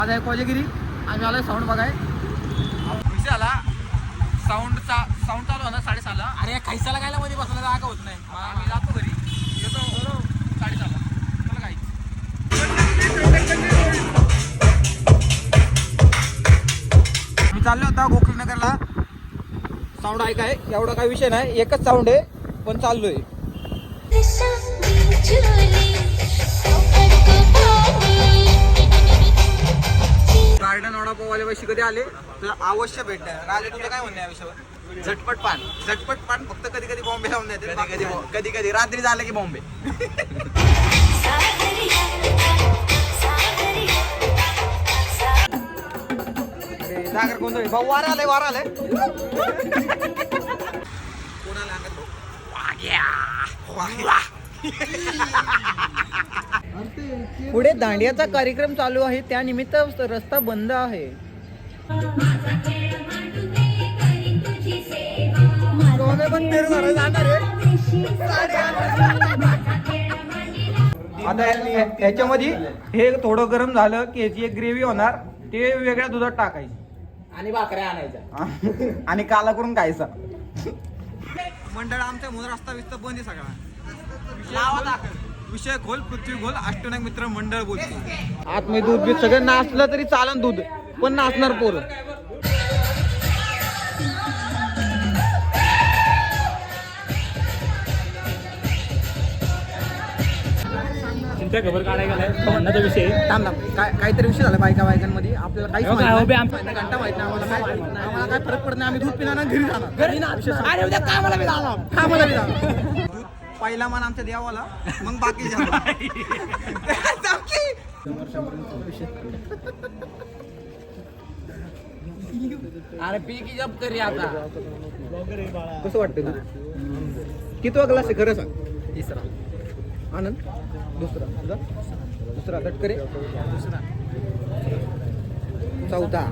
माझा आहे कोजागिरी. आम्ही आलोय साऊंड बघाय. विषय आला साऊंड चालू होणार 6:30ला. अरे खायसाला गायला मध्ये बसला जागा होत नाही. आम्ही जातो घरी येतो 6:30ला. चला काय मी चाललो होता गोकुळनगरला. साऊंड ऐकाय एवढा काही विषय नाही. एकच साऊंड आहे पण चाललोय. गार्डन वडापाववाले पैसे कधी आले तुला अवश्य भेट. राजे तुला काय म्हणणे या विषयावर? झटपट पान फक्त कधी कधी बॉम्बे लावून देते. कधी रात्री झालं की बॉम्बे. जागर गोंधळी भाऊ. वारा आलाय कोणाला अंगात पुढे दांडियाचा कार्यक्रम चालू आहे. त्यानिमित्त रस्ता बंद आहे. आता ह्याच्यामध्ये हे थोडं गरम झालं की याची एक ग्रेव्ही होणार. ते वेगळ्या दुधात टाकायची आणि भाकऱ्या आणायच्या आणि काला करून खायचा. मंडळ आमच्या म्हणून रस्ता विस्ता बंद आहे सगळा. विषय खोल पृथ्वी खोल अष्टनायक मित्र मंडळ बोलतो. आतमध्ये दूध बीत सगळं नाचलं तरी चालन. दूध पण नाचणार पोरं. चिंता खबर काढायला म्हणण्याचा विषय. थांब काहीतरी विषय झाला बायकांमध्ये. आपल्याला काहीच घंटा माहित नाही. आम्हाला काय फरक पडत नाही. आम्ही दूध पिणार घरी जाणार. कामाला बी जाणार. दूध पहिला मान आमच्या देवाला मग बाकी अरे पी की जब करी आता. कसं वाटतं दूध? कितवा ग्लास आहे खरं सांग? 3रा. आनंद दुसरा तटकरे 4था.